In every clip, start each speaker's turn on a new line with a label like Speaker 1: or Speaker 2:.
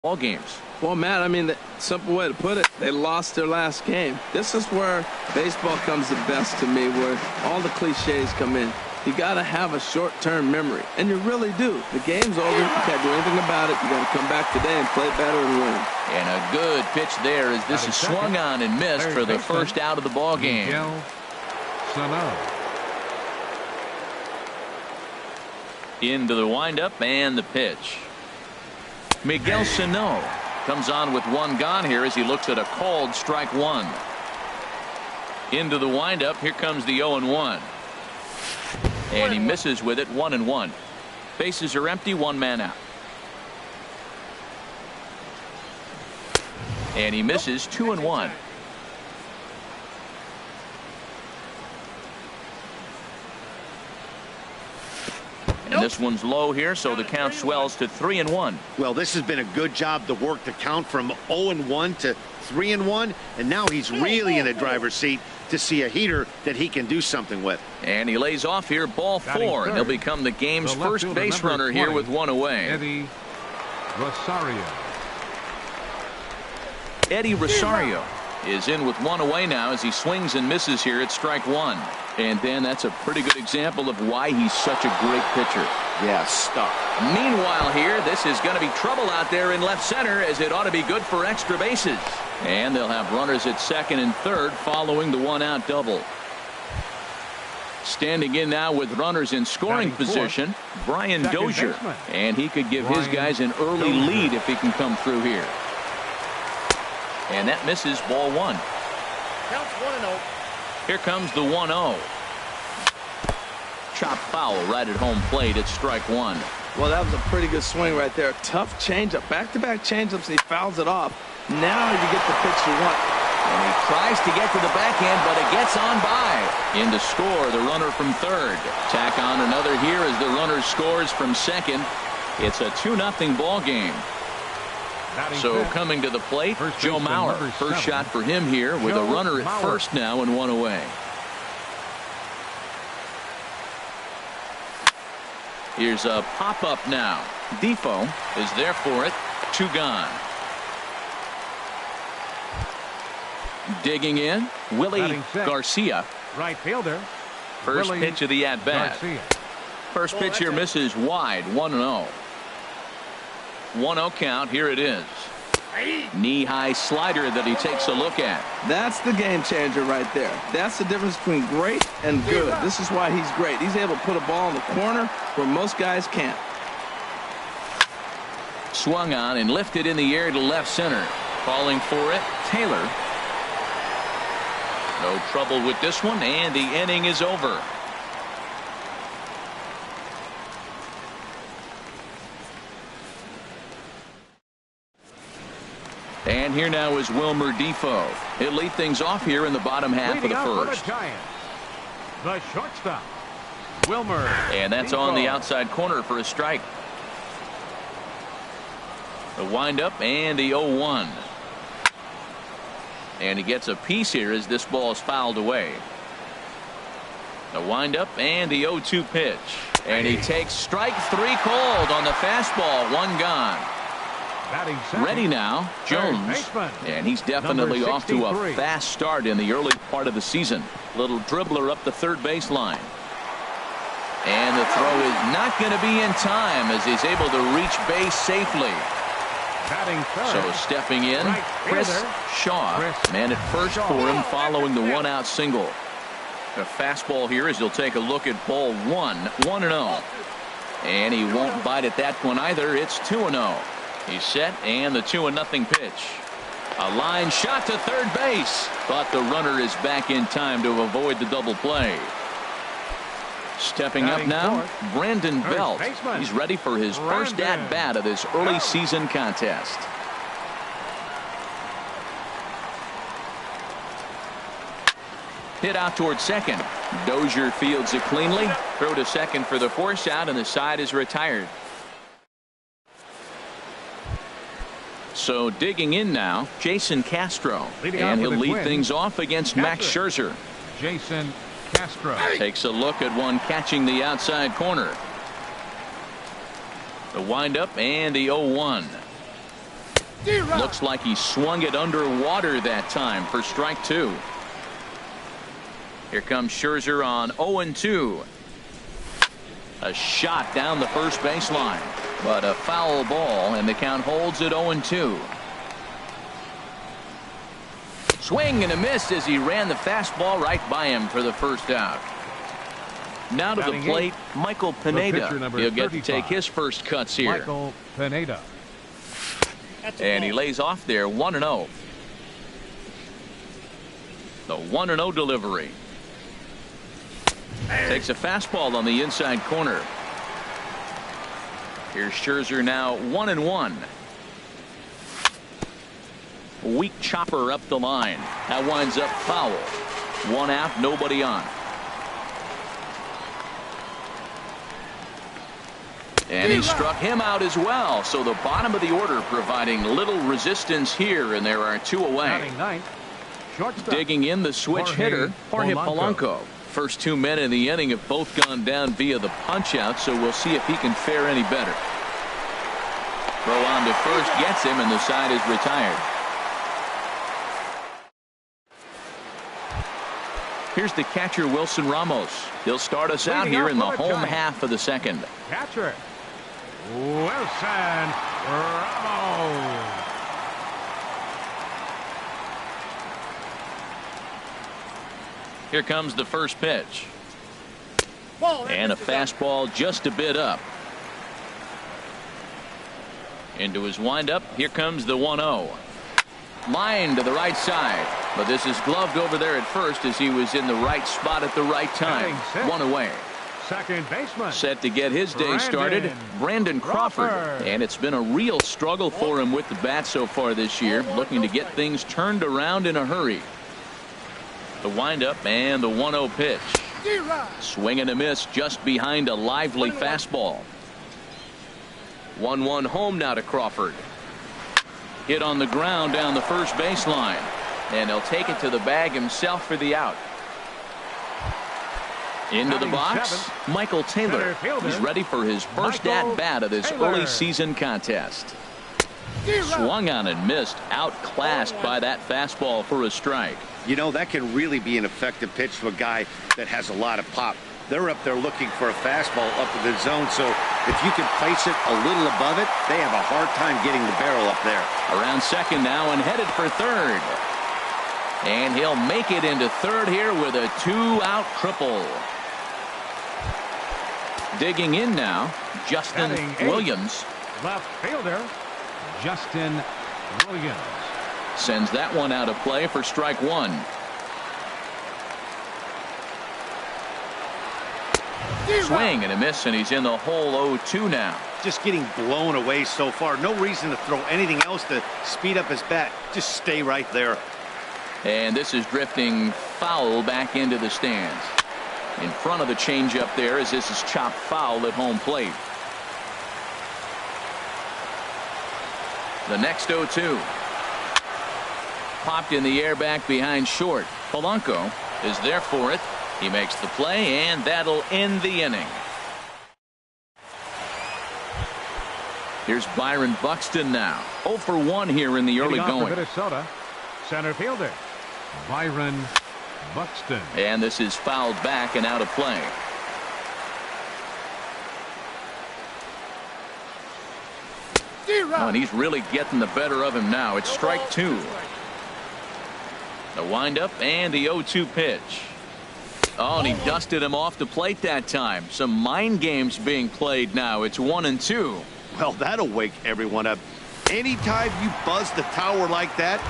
Speaker 1: ball games.
Speaker 2: Well, Matt, I mean, the simple way to put it, they lost their last game. This is where baseball comes the best to me, where all the cliches come in. You got to have a short-term memory, and you really do. The game's over. You can't do anything about it. You got to come back today and play better and win.
Speaker 1: And a good pitch there as this is swung on and missed for the first out of the ball game. Into the windup and the pitch. Miguel Sano comes on with one gone here as he looks at a called strike one. Into the windup. Here comes the 0-1. And he misses with it. 1-1. Bases are empty. One man out. And he misses. 2-1. And this one's low here, so the count swells to 3-1.
Speaker 3: Well, this has been a good job to work the count from 0-1 to 3-1, and now he's really in the driver's seat to see a heater that he can do something with.
Speaker 1: And he lays off here, ball 4, and he'll become the game's first base runner here with one away. Eddie Rosario is in with one away now as he swings and misses here at strike one. And then that's a pretty good example of why he's such a great pitcher.
Speaker 3: Yeah, stuck.
Speaker 1: Meanwhile here, this is going to be trouble out there in left center, as it ought to be good for extra bases. And they'll have runners at second and third following the one-out double. Standing in now with runners in scoring position, Brian Dozier. And he could give his guys an early lead if he can come through here. And that misses, ball 1.
Speaker 4: Counts 1-0.
Speaker 1: Here comes the 1-0. Chop foul right at home plate at strike one.
Speaker 2: Well, that was a pretty good swing right there. Tough changeup. Back-to-back changeups, and he fouls it off. Now you get the pitch you want.
Speaker 1: And he tries to get to the backhand, but it gets on by. In to score, the runner from third. Tack on another here as the runner scores from second. It's a 2-0 ball game. So coming to the plate, Joe Mauer. First shot for him here with a runner at first now and one away. Here's a pop-up now. Defoe is there for it. 2 gone. Digging in, Willie Garcia.
Speaker 4: Right fielder.
Speaker 1: First pitch of the at-bat. First pitch here misses wide. 1-0. 1-0 count. Here it is. Knee-high slider that he takes a look at.
Speaker 2: That's the game changer right there. That's the difference between great and good. This is why he's great. He's able to put a ball in the corner where most guys can't.
Speaker 1: Swung on and lifted in the air to left center. Calling for it, Taylor. No trouble with this one, and the inning is over. And here now is Wilmer Defoe. He'll lead things off here in the bottom half of the first.
Speaker 4: The shortstop, Wilmer.
Speaker 1: And that's on the outside corner for a strike. The windup and the 0-1. And he gets a piece here as this ball is fouled away. The windup and the 0-2 pitch. And he takes strike 3 called on the fastball. 1 gone. Ready now, Jones, and he's definitely off to a fast start in the early part of the season. Little dribbler up the third baseline. And the throw is not going to be in time as he's able to reach base safely. So stepping in, Chris Shaw, man at first for him following the 1-out single. A fastball here as he'll take a look at ball 1, 1-0. And he won't bite at that one either. It's 2-0. He's set, and the 2-0 pitch. A line shot to third base, but the runner is back in time to avoid the double play. Stepping up now, Brandon Belt. He's ready for his first at-bat of this early season contest. Hit out towards second. Dozier fields it cleanly. Throw to second for the force out, and the side is retired. So digging in now, Jason Castro. And he'll lead things off against Max Scherzer.
Speaker 4: Jason Castro
Speaker 1: takes a look at one catching the outside corner. The windup and the 0-1. Looks like he swung it underwater that time for strike 2. Here comes Scherzer on 0-2. A shot down the first baseline, but a foul ball, and the count holds at 0-2. Swing and a miss as he ran the fastball right by him for the first out. Now to the plate, Michael Pineda. He'll get to take his first cuts here.
Speaker 4: Michael Pineda.
Speaker 1: And he lays off there 1-0. The 1-0 delivery. Takes a fastball on the inside corner. Here's Scherzer now 1-1. Weak chopper up the line. That winds up foul. 1 out, nobody on. And he struck him out as well. So the bottom of the order providing little resistance here, and there are 2 away. Digging in the switch hitter, Jorge Polanco. First 2 men in the inning have both gone down via the punch out, so we'll see if he can fare any better. Throw on to first gets him, and the side is retired. Here's the catcher, Wilson Ramos. He'll start us out here in the home half of the second.
Speaker 4: Catcher Wilson Ramos.
Speaker 1: Here comes the first pitch. And a fastball just a bit up. Into his windup. Here comes the 1-0. Line to the right side. But this is gloved over there at first as he was in the right spot at the right time. 1 away.
Speaker 4: Second baseman.
Speaker 1: Set to get his day started, Brandon Crawford. And it's been a real struggle for him with the bat so far this year. Looking to get things turned around in a hurry. The windup and the 1-0 pitch. Swing and a miss just behind a lively fastball. 1-1 home now to Crawford. Hit on the ground down the first baseline. And he'll take it to the bag himself for the out. Into the box, Michael Taylor. He's ready for his first at-bat of this early season contest. Swung on and missed, outclassed by that fastball for a strike.
Speaker 3: You know, that can really be an effective pitch to a guy that has a lot of pop. They're up there looking for a fastball up in the zone, so if you can place it a little above it, they have a hard time getting the barrel up there.
Speaker 1: Around second now and headed for third. And he'll make it into third here with a 2-out triple. Digging in now, Justin Williams.
Speaker 4: Left fielder, Justin Williams.
Speaker 1: Sends that one out of play for strike 1. Swing and a miss, and he's in the hole 0-2 now.
Speaker 3: Just getting blown away so far. No reason to throw anything else to speed up his bat. Just stay right there.
Speaker 1: And this is drifting foul back into the stands. In front of the changeup there as this is chopped foul at home plate. The next 0-2. Popped in the air back behind short. Polanco is there for it. He makes the play, and that'll end the inning. Here's Byron Buxton now. 0 for 1 here in the early going.
Speaker 4: Minnesota, center fielder Byron Buxton.
Speaker 1: And this is fouled back and out of play. Oh, and he's really getting the better of him now. It's strike 2. The windup and the 0-2 pitch. Oh, and he dusted him off the plate that time. Some mind games being played now. It's 1-2.
Speaker 3: Well, that'll wake everyone up. Anytime you buzz the tower like that,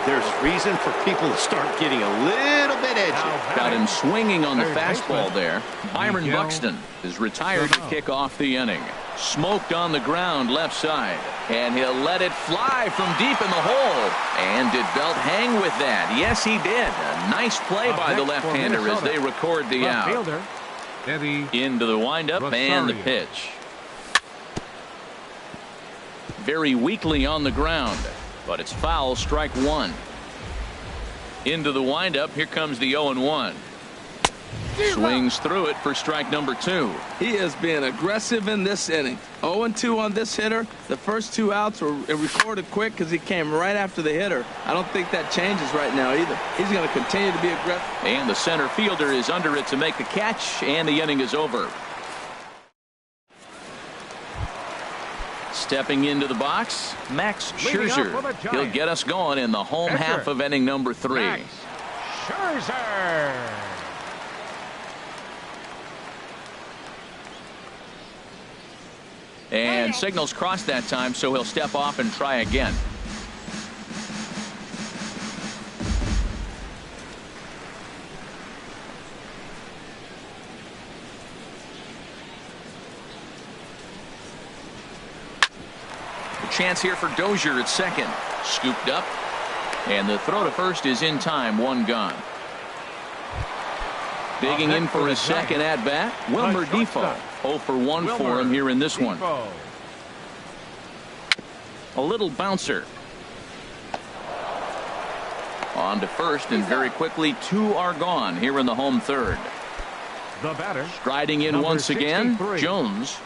Speaker 3: there's reason for people to start getting a little bit edgy.
Speaker 1: Got him swinging on the fastball there. Byron Buxton is retired to kick off the inning. Smoked on the ground left side. And he'll let it fly from deep in the hole. And did Belt hang with that? Yes, he did. A nice play by the left-hander as they record the out. Into the windup and the pitch. Very weakly on the ground. But it's foul, strike 1. Into the windup. Here comes the 0-1. Swings through it for strike number 2.
Speaker 2: He is being aggressive in this inning. 0-2 on this hitter. The first 2 outs were recorded quick because he came right after the hitter. I don't think that changes right now either. He's going to continue to be aggressive.
Speaker 1: And the center fielder is under it to make the catch, and the inning is over. Stepping into the box, Max Scherzer. He'll get us going in the home half of inning number 3.
Speaker 4: Max Scherzer.
Speaker 1: And signals crossed that time, so he'll step off and try again. A chance here for Dozier at second. Scooped up. And the throw to first is in time. 1 gone. Digging in for his second at bat, Wilmer Defoe. 0 for 1 for him here in this one. A little bouncer. On to first, and very quickly 2 are gone here in the home third.
Speaker 4: The batter.
Speaker 1: Striding in once again, Jones.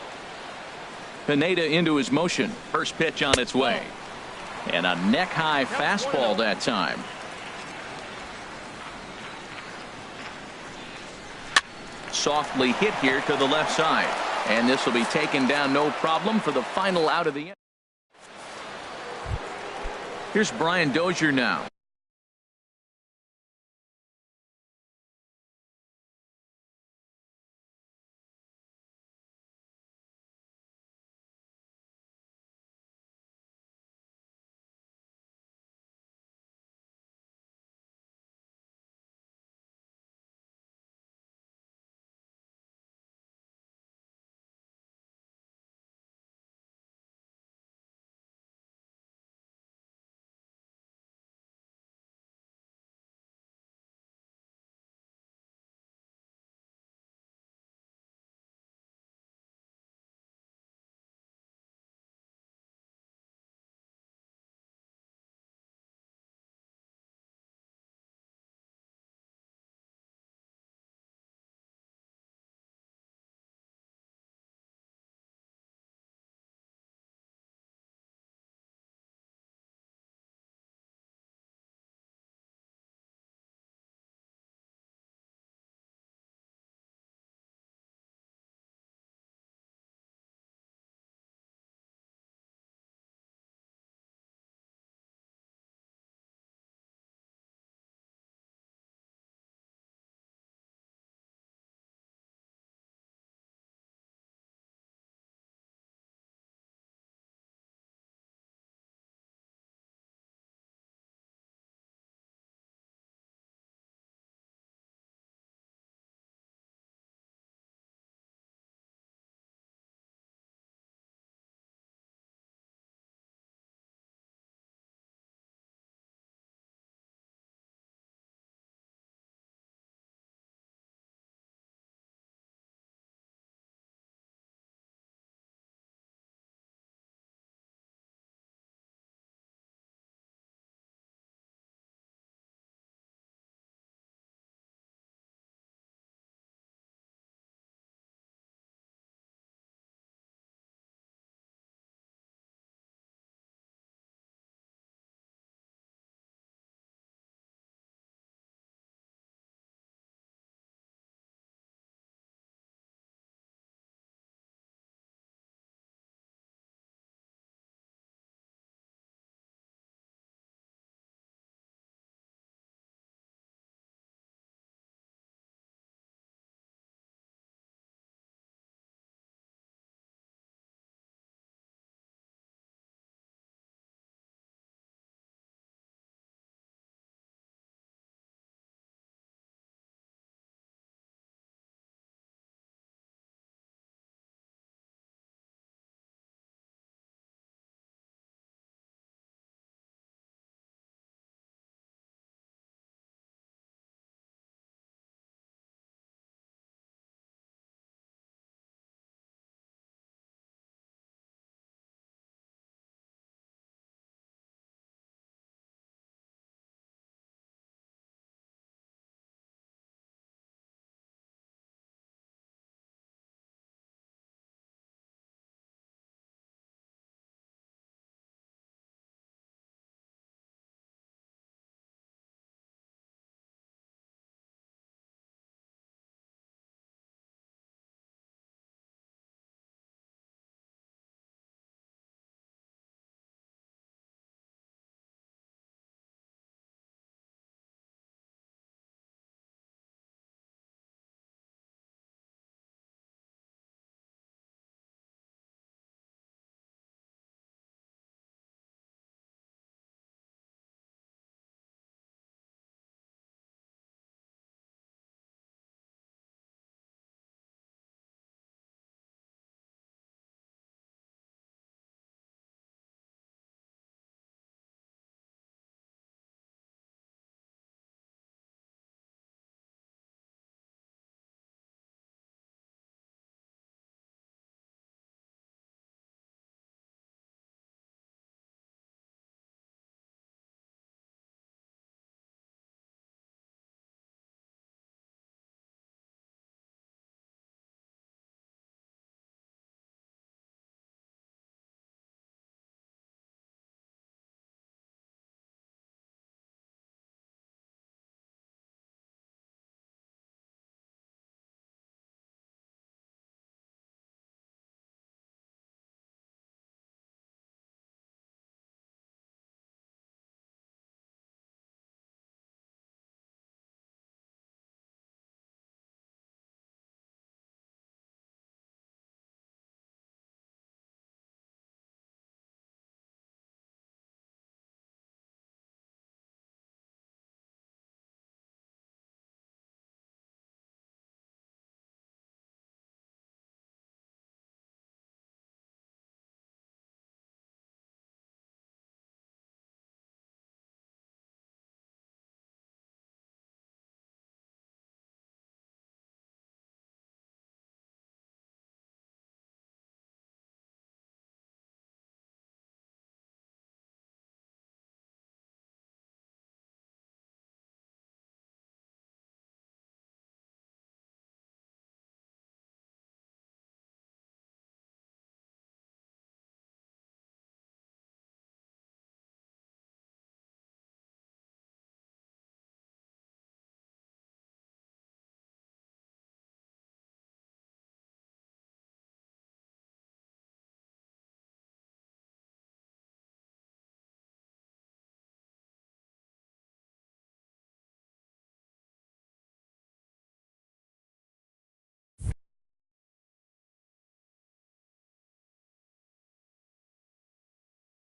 Speaker 1: Pineda into his motion. First pitch on its way. And a neck-high fastball that time. Softly hit here to the left side. And this will be taken down no problem for the final out of the inning. Here's Brian Dozier now.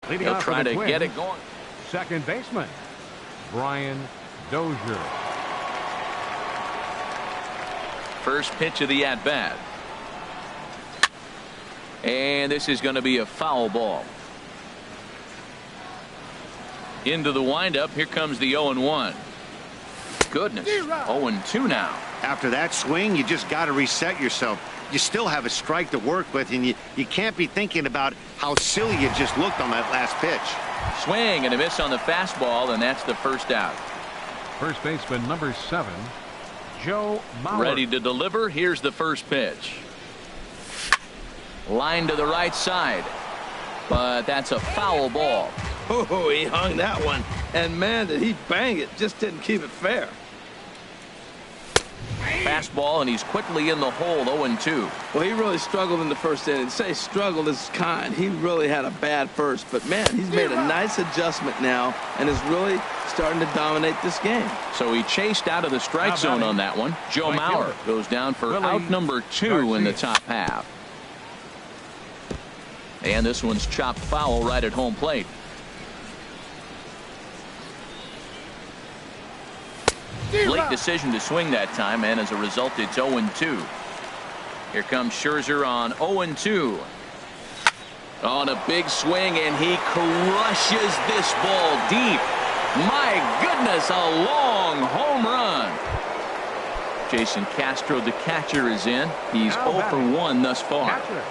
Speaker 4: Leading
Speaker 1: He'll
Speaker 4: off
Speaker 1: try
Speaker 4: for the
Speaker 1: to
Speaker 4: Twins,
Speaker 1: get it going.
Speaker 4: second baseman, Brian Dozier.
Speaker 1: First pitch of the at-bat. And this is going to be a foul ball. Into the windup. Here comes the 0-1. Goodness. 0-2 now.
Speaker 3: After that swing, you just got to reset yourself. You still have a strike to work with, and you can't be thinking about how silly you just looked on that last pitch.
Speaker 1: Swing and a miss on the fastball, and that's the first out.
Speaker 4: First baseman number 7, Joe Mauer.
Speaker 1: Ready to deliver. Here's the first pitch. Line to the right side, but that's a foul ball.
Speaker 2: Oh, he hung that one. And, man, did he bang it. Just didn't keep it fair.
Speaker 1: Fastball, and he's quickly in the hole, 0-2.
Speaker 2: Well, he really struggled in the first inning. Say struggled is kind. He really had a bad first. But, man, he's made a nice adjustment now and is really starting to dominate this game.
Speaker 1: So he chased out of the strike zone on that one. Joe Mauer goes down for out number 2 in the top half. And this one's chopped foul right at home plate. Late decision to swing that time, and as a result, it's 0-2. Here comes Scherzer on 0-2. On a big swing, and he crushes this ball deep. My goodness, a long home run. Jason Castro, the catcher, is in. He's 0 for 1 thus far.
Speaker 4: Catcher,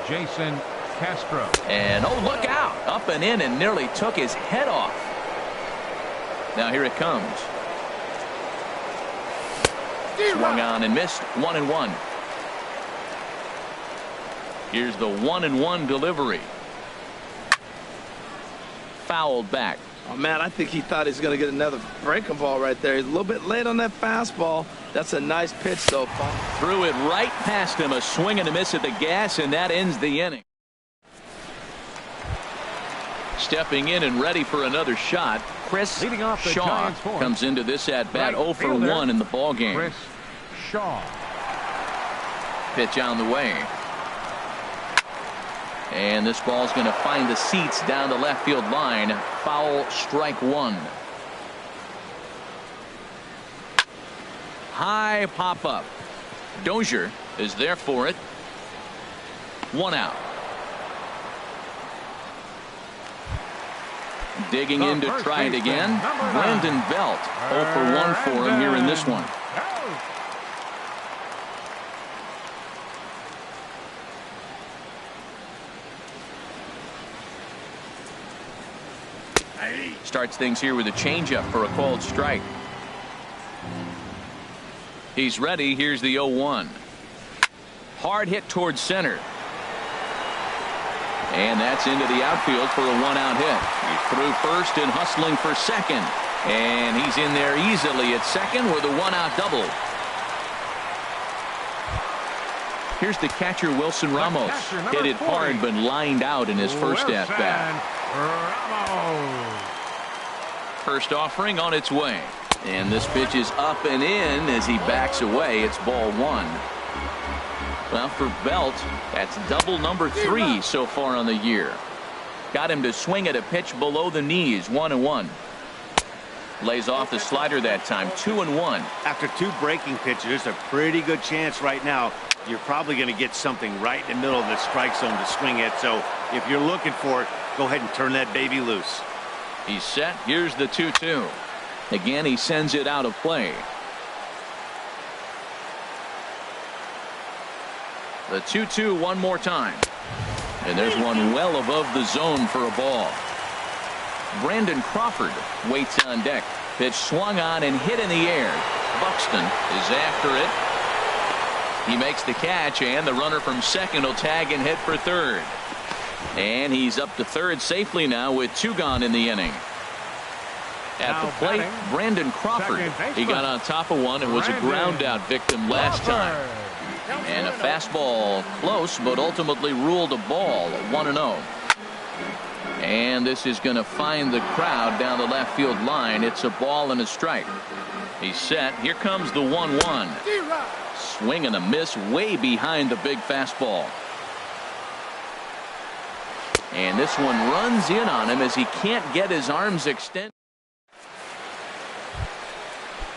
Speaker 4: Jason Castro.
Speaker 1: And oh, look out. Up and in and nearly took his head off. Now here it comes. Swung on and missed. 1-1. Here's the 1-1 delivery. Fouled back.
Speaker 2: Oh, man, I think he thought he was going to get another breaking ball right there. He's a little bit late on that fastball. That's a nice pitch so far.
Speaker 1: Threw it right past him. A swing and a miss at the gas, and that ends the inning. Stepping in and ready for another shot, Chris
Speaker 4: Leading off the
Speaker 1: Shaw
Speaker 4: Giants fourth.
Speaker 1: comes into this at-bat
Speaker 4: Right
Speaker 1: 0 for
Speaker 4: fielder,
Speaker 1: 1 in the ballgame.
Speaker 4: Chris Shaw.
Speaker 1: Pitch on the way. And this ball's going to find the seats down the left field line. Foul, strike 1. High pop up. Dozier is there for it. 1 out. Digging in to try it again. Brandon Belt 0 for 1 for him here in this one. Starts things here with a changeup for a called strike. He's ready. Here's the 0-1. Hard hit towards center. And that's into the outfield for a 1-out hit. He threw first and hustling for second. And he's in there easily at second with a 1-out double. Here's the catcher, Wilson Ramos. Hit it hard but lined out in his first at-bat. First offering on its way. And this pitch is up and in as he backs away. It's ball 1. Well, for Belt, that's double number 3 so far on the year. Got him to swing at a pitch below the knees. 1-1. Lays off the slider that time. 2-1.
Speaker 3: After 2 breaking pitches, there's a pretty good chance right now you're probably going to get something right in the middle of the strike zone to swing at. So if you're looking for it, go ahead and turn that baby loose.
Speaker 1: He's set. Here's the 2-2. Again, he sends it out of play. The 2-2 one more time. And there's one well above the zone for a ball. Brandon Crawford waits on deck. Pitch swung on and hit in the air. Buxton is after it. He makes the catch, and the runner from second will tag and hit for third. And he's up to third safely now with 2 gone in the inning. At the plate, Brandon Crawford. He got on top of one and was a ground out victim last time. And a fastball close, but ultimately ruled a ball at 1-0. And this is going to find the crowd down the left field line. It's a ball and a strike. He's set. Here comes the 1-1. Swing and a miss way behind the big fastball. And this one runs in on him as he can't get his arms extended.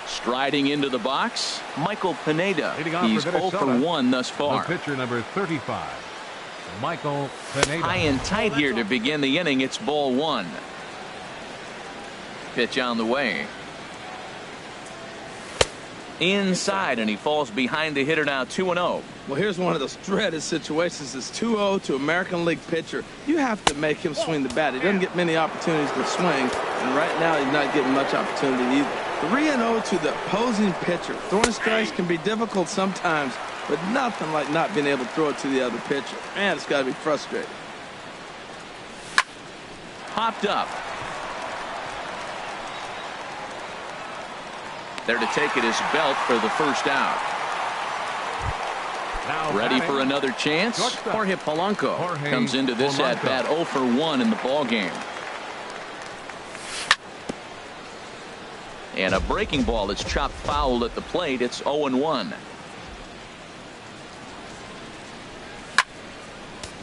Speaker 1: Striding into the box, Michael Pineda. He's 0 for 1 thus far.
Speaker 4: The pitcher number 35, Michael Pineda.
Speaker 1: High and tight here to begin the inning. It's ball 1. Pitch on the way. Inside, and he falls behind the hitter now, 2-0.
Speaker 2: Well, here's one of those dreaded situations. It's 2-0 to American League pitcher. You have to make him swing the bat. He doesn't get many opportunities to swing, and right now he's not getting much opportunity either. 3-0 to the opposing pitcher. Throwing strikes can be difficult sometimes, but nothing like not being able to throw it to the other pitcher. Man, it's got to be frustrating.
Speaker 1: Popped up. There to take it is Belt for the first out.
Speaker 4: Now
Speaker 1: ready for another chance. Jorge Polanco comes into this at bat 0 for 1 in the ball game. And a breaking ball that's chopped foul at the plate. It's 0-1.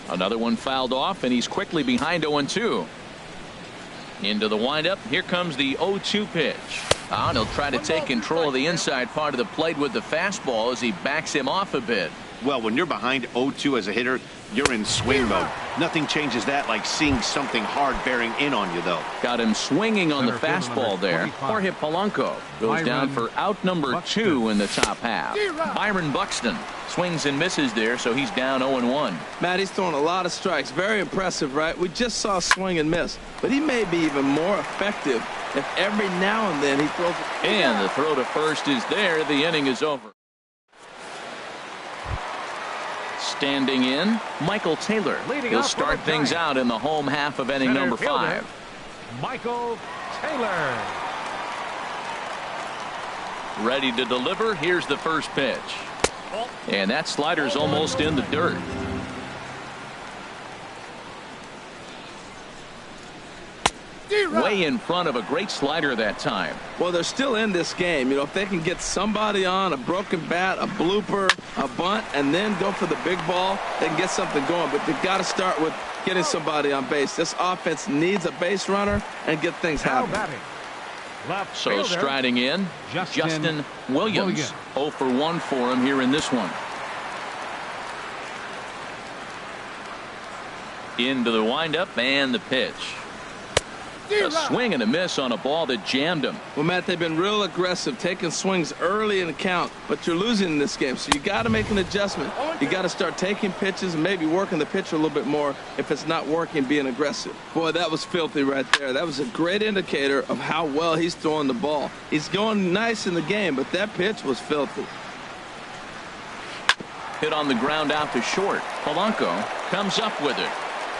Speaker 1: Another one fouled off, and he's quickly behind 0-2. Into the windup. Here comes the 0-2 pitch. And he'll try to take control of the inside part of the plate with the fastball as he backs him off a bit.
Speaker 3: Well, when you're behind 0-2 as a hitter, you're in swing mode. Nothing changes that like seeing something hard bearing in on you, though.
Speaker 1: Got him swinging on the fastball there. Jorge Polanco goes down for out number 2 in the top half. Byron Buxton swings and misses there, so he's down 0-1.
Speaker 2: Matt, he's throwing a lot of strikes. Very impressive, right? We just saw a swing and miss, but he may be even more effective if every now and then he throws it.
Speaker 1: And the throw to first is there. The inning is over. Standing in, Michael Taylor will start things out in the home half of inning number 5.
Speaker 4: Michael Taylor.
Speaker 1: Ready to deliver. Here's the first pitch. And that slider's almost in the dirt. Way in front of a great slider that time.
Speaker 2: Well, they're still in this game. You know, if they can get somebody on, a broken bat, a blooper, a bunt, and then go for the big ball, they can get something going. But they've got to start with getting somebody on base. This offense needs a base runner and get things happening.
Speaker 1: So striding in, Justin Williams. 0 for 1 for him here in this one. Into the windup and the pitch. A swing and a miss on a ball that jammed him.
Speaker 2: Well, Matt, they've been real aggressive, taking swings early in the count, but you're losing in this game, so you got to make an adjustment. You got to start taking pitches and maybe working the pitcher a little bit more if it's not working, being aggressive. Boy, that was filthy right there. That was a great indicator of how well he's throwing the ball. He's going nice in the game, but that pitch was filthy.
Speaker 1: Hit on the ground out to short. Polanco comes up with it,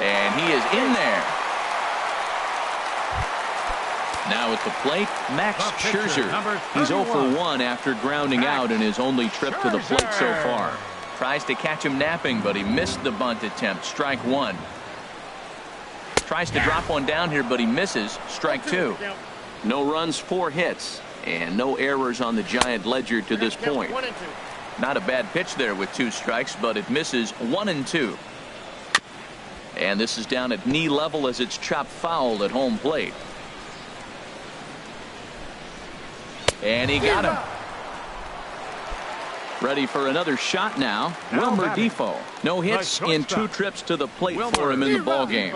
Speaker 1: and he is in there. Now at the plate, Max Scherzer. He's 0 for 1 after grounding out in his only trip to the plate so far. Tries to catch him napping, but he missed the bunt attempt. Strike 1. Tries to drop one down here, but he misses. Strike 2. No runs, 4 hits, and no errors on the Giant ledger to this point. Not a bad pitch there with 2 strikes, but it misses 1-2. And this is down at knee level as it's chopped foul at home plate. And he got him. Ready for another shot now. Wilmer Defoe. No hits in 2 trips to the plate for him in the ball game.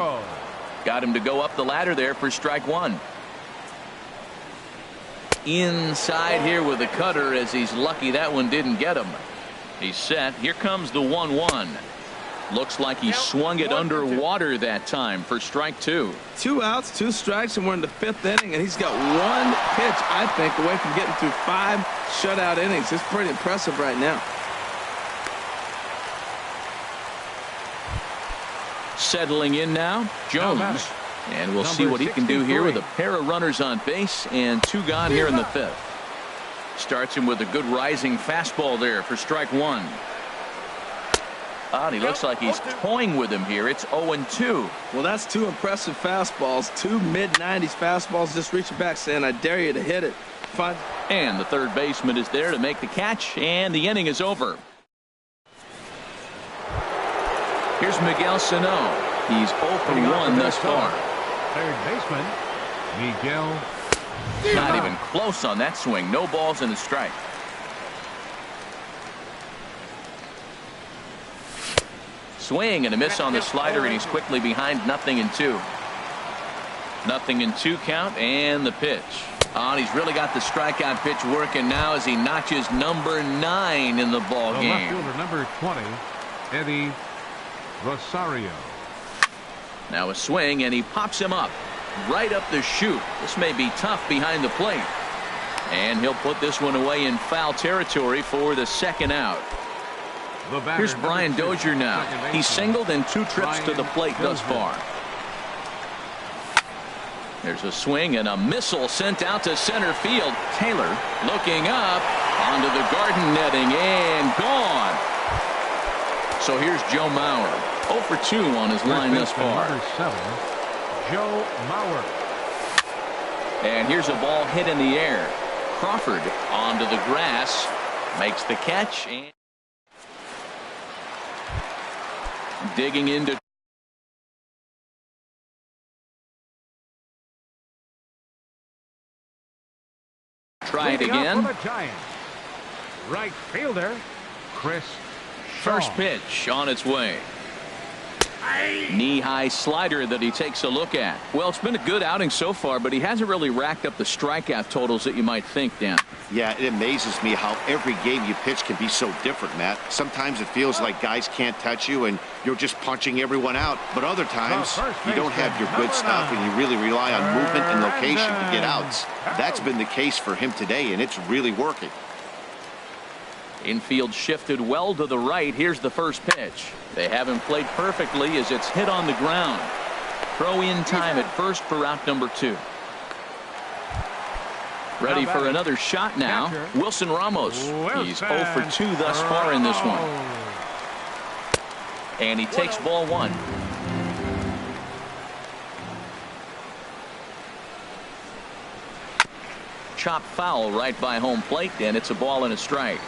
Speaker 1: Got him to go up the ladder there for strike 1. Inside here with a cutter as he's lucky that one didn't get him. He's set. Here comes the 1-1. Looks like he swung it underwater that time for strike 2.
Speaker 2: 2 outs, 2 strikes, and we're in the 5th inning, and he's got 1 pitch, I think, away from getting through 5 shutout innings. It's pretty impressive right now.
Speaker 1: Settling in now, Jones. And we'll see what he can do here with a pair of runners on base and 2 gone here in the 5th. Starts him with a good rising fastball there for strike 1. And he looks like he's toying with him here. It's 0-2.
Speaker 2: Well, that's 2 impressive fastballs. 2 mid-90s fastballs just reaching back saying, I dare you to hit it. Fine.
Speaker 1: And the third baseman is there to make the catch, and the inning is over. Here's Miguel Sano. He's 0 for 1 thus far.
Speaker 4: Third baseman, Miguel.
Speaker 1: Not even close on that swing. No balls and a strike. Swing and a miss on the slider, and he's quickly behind 0-2. 0-2 count, and the pitch. And he's really got the strikeout pitch working now as he notches number 9 in the ball
Speaker 4: The
Speaker 1: game.
Speaker 4: left fielder, number 20, Eddie Rosario.
Speaker 1: Now a swing, and he pops him up right up the chute. This may be tough behind the plate. And he'll put this one away in foul territory for the second out.
Speaker 4: The batter,
Speaker 1: Here's Brian
Speaker 4: number 2,
Speaker 1: Dozier now.
Speaker 4: second baseman,
Speaker 1: He's singled in 2 trips to the plate thus far. There's a swing and a missile sent out to center field. Taylor looking up onto the garden netting and gone. So here's Joe Mauer. 0 for 2 on his line thus far.
Speaker 4: Number 7, Joe Mauer.
Speaker 1: And here's a ball hit in the air. Crawford onto the grass. Makes the catch. And digging into. Try it again.
Speaker 4: Right fielder, Chris
Speaker 1: First
Speaker 4: Shaw.
Speaker 1: pitch on its way. Knee-high slider that he takes a look at. Well, it's been a good outing so far, but he hasn't really racked up the strikeout totals that you might think, Dan.
Speaker 3: Yeah, it amazes me how every game you pitch can be so different, Matt. Sometimes it feels like guys can't touch you and you're just punching everyone out. But other times you don't have your good stuff and you really rely on movement and location to get outs. That's been the case for him today, and it's really working.
Speaker 1: Infield shifted well to the right. Here's the first pitch. They haven't played perfectly as it's hit on the ground. Throw in time at first for out number 2. Ready for another shot now. Wilson Ramos. He's 0 for 2 thus far in this one. And he takes ball 1. Chop foul right by home plate, and it's a ball and a strike.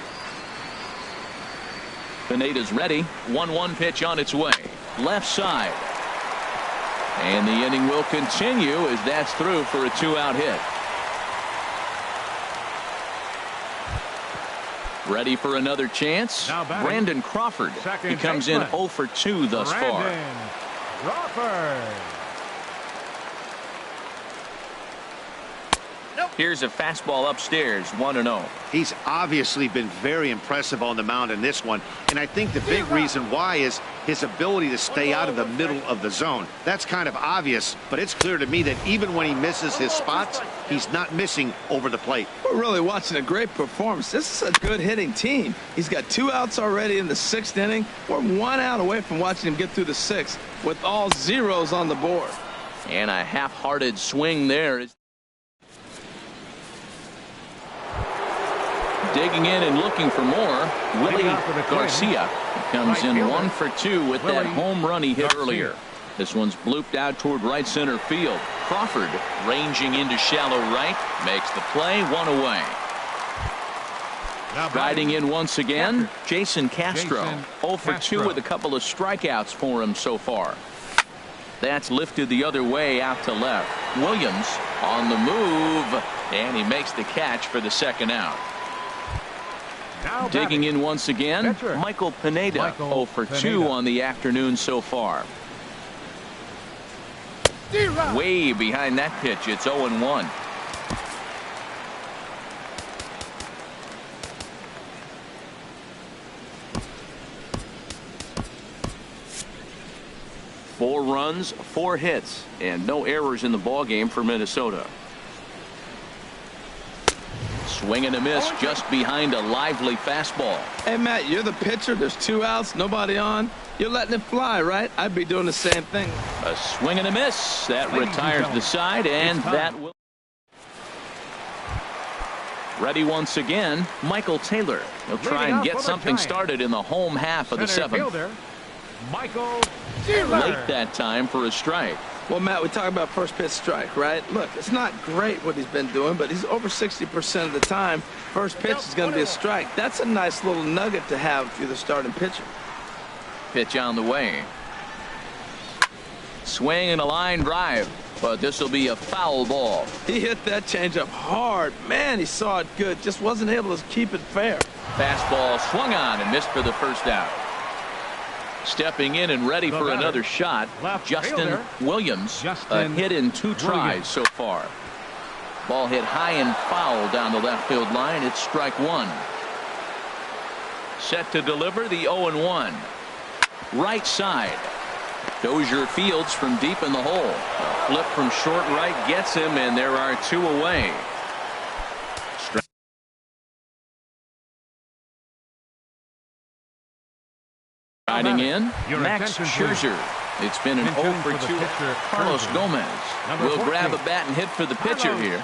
Speaker 1: Pineda's ready. 1-1 pitch on its way. Left side. And the inning will continue as that's through for a 2-out hit. Ready for another chance. Brandon Crawford. He comes in 0 for 2 thus far.
Speaker 4: Crawford.
Speaker 1: Here's a fastball upstairs, 1-0.
Speaker 3: He's obviously been very impressive on the mound in this one, and I think the big reason why is his ability to stay out of the middle of the zone. That's kind of obvious, but it's clear to me that even when he misses his spots, he's not missing over the plate.
Speaker 2: We're really watching a great performance. This is a good hitting team. He's got 2 outs already in the 6th inning. We're 1 out away from watching him get through the 6th with all zeros on the board.
Speaker 1: And a half-hearted swing there. Digging in and looking for more. Willie Garcia comes in 1 for 2 with that home run he hit earlier. This one's blooped out toward right center field. Crawford ranging into shallow right. Makes the play, 1 away. Riding in once again, Jason Castro. 0 for 2 with a couple of strikeouts for him so far. That's lifted the other way out to left. Williams on the move, and he makes the catch for the second out. Digging in once again, Michael Pineda. 0 for 2 on the afternoon so far. Way behind that pitch, it's 0-1. Four runs, 4 hits, and no errors in the ballgame for Minnesota. Swing and a miss just behind a lively fastball.
Speaker 2: Hey, Matt, you're the pitcher. There's 2 outs, nobody on. You're letting it fly, right? I'd be doing the same thing.
Speaker 1: A swing and a miss. That retires the side, and that will. Ready once again, Michael Taylor. He'll try and get something started in the home half of the 7th.
Speaker 4: Michael Taylor.
Speaker 1: Late that time for a strike.
Speaker 2: Well, Matt, we talk about first pitch strike, right? Look, it's not great what he's been doing, but he's over 60% of the time. First pitch is going to be a strike. That's a nice little nugget to have if you're the starting pitcher.
Speaker 1: Pitch on the way. Swing and a line drive, but this will be a foul ball.
Speaker 2: He hit that changeup hard. Man, he saw it good. Just wasn't able to keep it fair.
Speaker 1: Fastball swung on and missed for the first out. Stepping in and ready for another shot, Justin Williams. A hit in 2 tries so far. Ball hit high and foul down the left field line. It's strike 1. Set to deliver the 0-1. Right side. Dozier fields from deep in the hole. A flip from short right gets him, and there are 2 away. Riding in, Max Scherzer. It's been an 0 for 2. Carlos Gomez will grab a bat and hit for the pitcher here.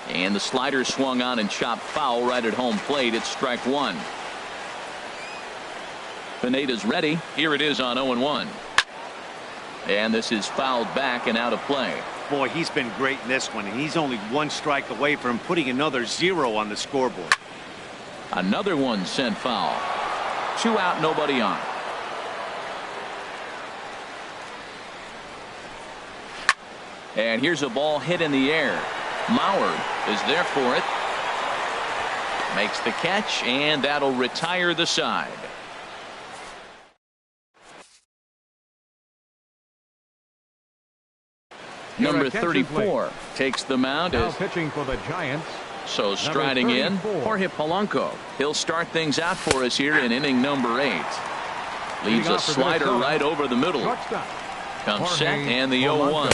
Speaker 1: And the slider swung on and chopped foul right at home plate. It's strike 1. Pineda's ready. Here it is on 0-1. And this is fouled back and out of play.
Speaker 3: Boy, he's been great in this one, and he's only 1 strike away from putting another 0 on the scoreboard.
Speaker 1: Another one sent foul. 2 out, nobody on. And here's a ball hit in the air. Mauer is there for it. Makes the catch, and that'll retire the side. Number 34 takes the mound.
Speaker 4: Now pitching for the Giants.
Speaker 1: So striding in, Jorge Polanco. He'll start things out for us here in inning number 8. Leaves a slider right over the middle. Comes set and the 0-1.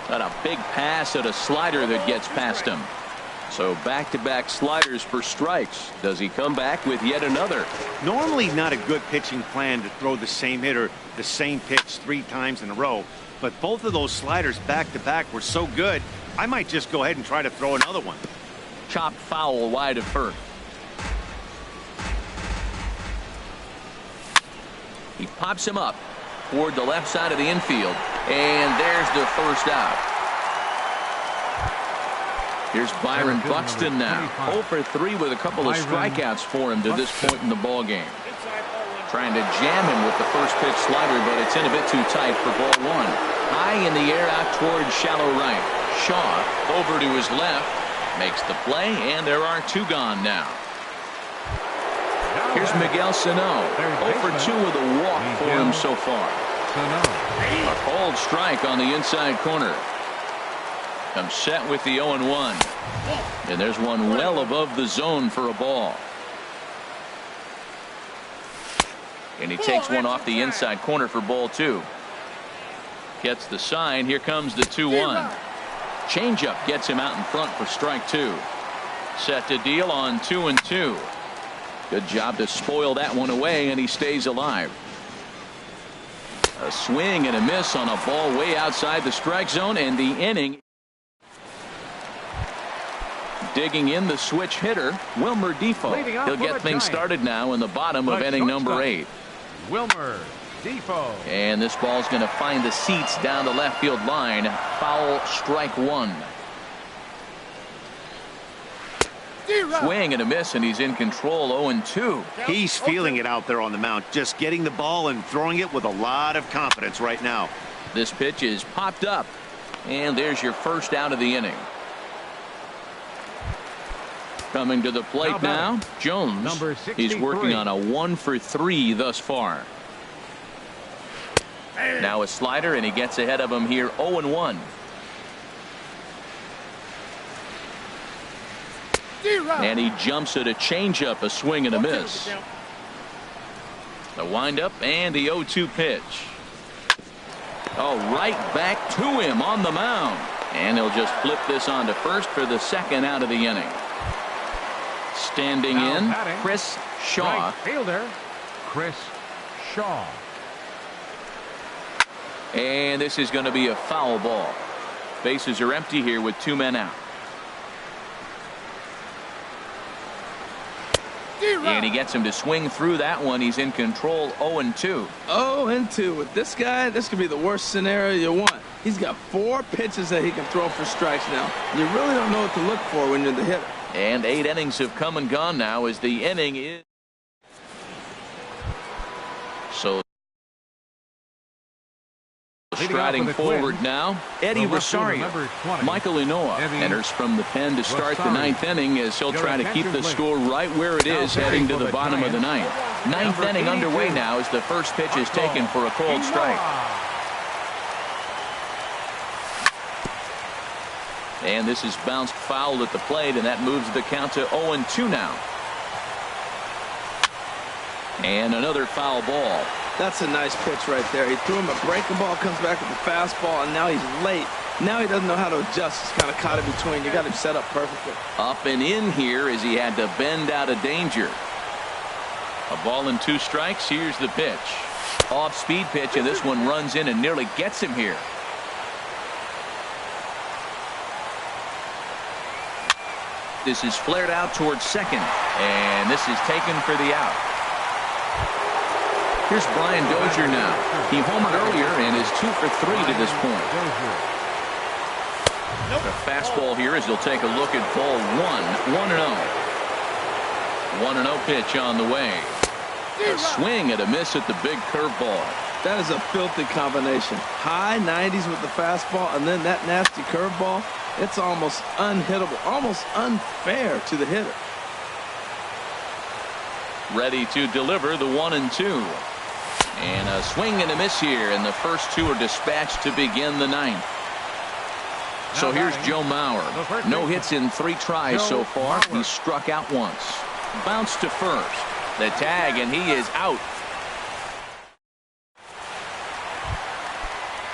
Speaker 1: Got a big pass at a slider that gets past him. So back-to-back sliders for strikes. Does he come back with yet another?
Speaker 3: Normally not a good pitching plan to throw the same hitter the same pitch 3 times in a row. But both of those sliders back-to-back were so good, I might just go ahead and try to throw another one.
Speaker 1: Chopped foul wide of first. He pops him up toward the left side of the infield, and there's the first out. Here's Byron Buxton now. 0 for 3 with a couple of strikeouts for him to this point in the ball game. Trying to jam him with the first pitch slider, but it's in a bit too tight for ball 1. High in the air out toward shallow right. Shaw over to his left. Makes the play, and there are 2 gone now. Here's Miguel Sano. 0 for 2 with a walk for him so far. A called strike on the inside corner. Comes set with the 0-1. And there's one well above the zone for a ball. And he takes one off the inside corner for ball 2. Gets the sign. Here comes the 2-1. Changeup gets him out in front for strike 2. Set to deal on 2-2. Good job to spoil that one away, and he stays alive. A swing and a miss on a ball way outside the strike zone, and the inning. Digging in the switch hitter, Wilmer Defoe. He'll get things started now in the bottom of inning number 8.
Speaker 4: Wilmer Defoe.
Speaker 1: And this ball's going to find the seats down the left field line. Foul, strike 1. Swing and a miss, and he's in control. 0-2.
Speaker 3: He's feeling it out there on the mound, just getting the ball and throwing it with a lot of confidence right now.
Speaker 1: This pitch is popped up, and there's your first out of the inning. Coming to the plate now, Jones. He's working on a 1 for 3 thus far. Now a slider, and he gets ahead of him here. 0-1. And he jumps at a changeup, a swing and a miss. The windup and the 0-2 pitch. Oh, right back to him on the mound. And he'll just flip this on to first for the second out of the inning. Standing in, Chris Shaw.
Speaker 4: Right fielder, Chris Shaw.
Speaker 1: And this is going to be a foul ball. Bases are empty here with 2 men out. And he gets him to swing through that one. He's in control. 0-2.
Speaker 2: 0-2. With this guy, this could be the worst scenario you want. He's got 4 pitches that he can throw for strikes now. You really don't know what to look for when you're the hitter.
Speaker 1: And 8 innings have come and gone now as the inning is. So Striding forward now, Eddie Rosario. Michael Inoa enters from the pen to start the ninth inning as he'll try to keep the score right where it is heading to the bottom of the ninth. Ninth inning underway now as the first pitch is taken for a called strike. And this is bounced foul at the plate, and that moves the count to 0-2 now. And another foul ball.
Speaker 2: That's a nice pitch right there. He threw him a breaking ball, comes back with the fastball, and now he's late. Now he doesn't know how to adjust. He's kind of caught in between. You got him set up perfectly.
Speaker 1: Up and in here as he had to bend out of danger. A ball and 2 strikes. Here's the pitch. Off-speed pitch, and this one runs in and nearly gets him here. This is flared out towards second, and this is taken for the out. Here's Brian Dozier now. He homered earlier and is 2 for 3 to this point. A fastball here as he'll take a look at ball 1. 1-0. 1-0 pitch on the way. A swing and a miss at the big curveball.
Speaker 2: That is a filthy combination. High 90s with the fastball and then that nasty curveball. It's almost unhittable, almost unfair to the hitter.
Speaker 1: Ready to deliver the 1-2. And a swing and a miss here, and the first 2 are dispatched to begin the ninth. So here's Joe Mauer. No hits in 3 tries so far. He's struck out once. Bounce to first. The tag, and he is out.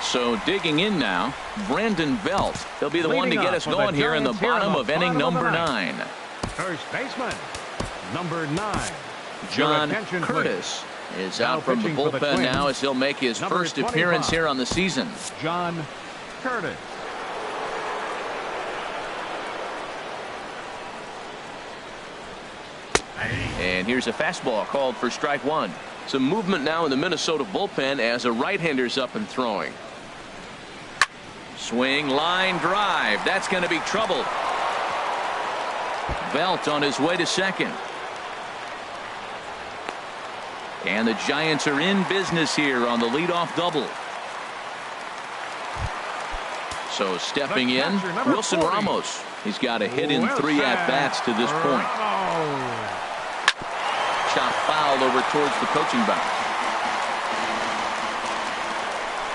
Speaker 1: So digging in now, Brandon Belt. He'll be the one to get us going here in the bottom of inning number 9.
Speaker 4: First baseman, number 9.
Speaker 1: John Curtis is out from the bullpen now as he'll make his first appearance here on the season.
Speaker 4: John Curtis.
Speaker 1: And here's a fastball called for strike 1. Some movement now in the Minnesota bullpen as a right-hander's up and throwing. Swing, line drive. That's going to be trouble. Belt on his way to second. And the Giants are in business here on the leadoff double. So stepping in, Wilson Ramos. He's got a hit in 3 at-bats to this point. Chop foul over towards the coaching box.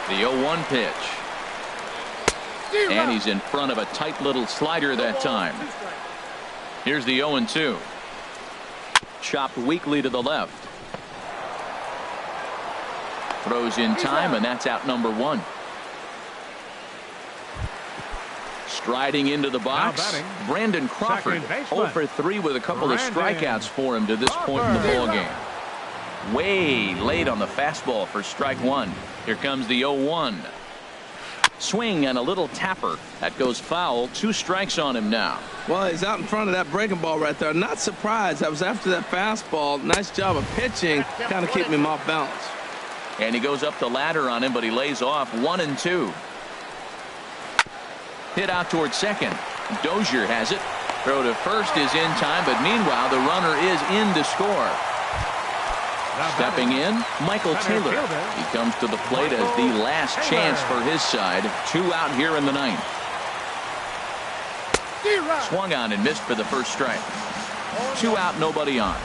Speaker 1: The 0-1 pitch. And he's in front of a tight little slider that time. Here's the 0-2. Chopped weakly to the left. Throws in time, and that's out number 1. Striding into the box, Brandon Crawford. 0 for 3 with a couple of strikeouts for him to this point in the ballgame. Way late on the fastball for strike 1. Here comes the 0-1. Swing and a little tapper. That goes foul. 2 strikes on him now.
Speaker 2: Well, he's out in front of that breaking ball right there. Not surprised. I was after that fastball. Nice job of pitching, kind of keeping him off balance.
Speaker 1: And he goes up the ladder on him, but he lays off. 1-2. Hit out towards second. Dozier has it. Throw to first is in time, but meanwhile the runner is in to score. Stepping in, Michael Taylor. He comes to the plate as the last chance for his side. 2 out here in the ninth. Swung on and missed for the first strike. 2 out, nobody on.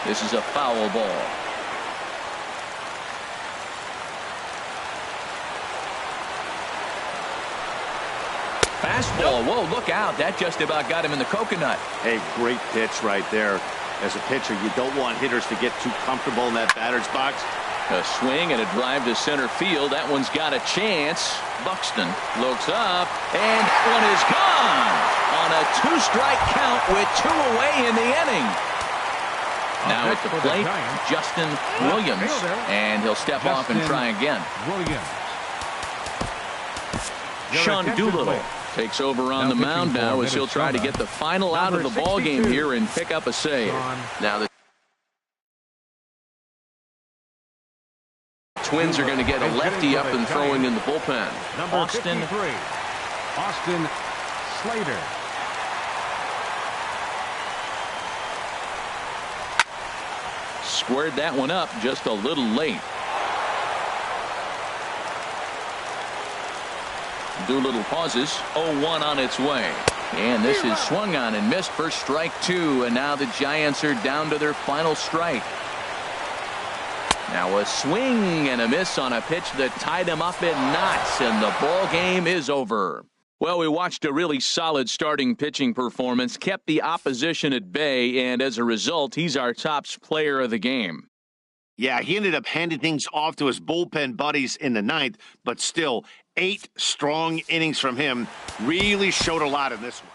Speaker 1: This is a foul ball. Fastball. Whoa, look out. That just about got him in the coconut.
Speaker 3: Hey, great pitch right there. As a pitcher, you don't want hitters to get too comfortable in that batter's box.
Speaker 1: A swing and a drive to center field. That one's got a chance. Buxton looks up, and that one is gone on a 2-strike count with 2 away in the inning. Now at the plate, Justin Williams, and he'll step off and try again. Sean Doolittle takes over on the mound now as he'll try to get the final out of the ball game here and pick up a save. Now the Twins are going to get a lefty up and throwing in the bullpen. Austin
Speaker 4: Slater.
Speaker 1: squared that one up just a little late. Doolittle pauses. 0-1 on its way. And this is swung on and missed for strike 2. And now the Giants are down to their final strike. Now a swing and a miss on a pitch that tied him up in knots. And the ball game is over. Well, we watched a really solid starting pitching performance, kept the opposition at bay, and as a result, he's our top player of the game.
Speaker 3: Yeah, he ended up handing things off to his bullpen buddies in the ninth, but still, 8 strong innings from him really showed a lot in this one.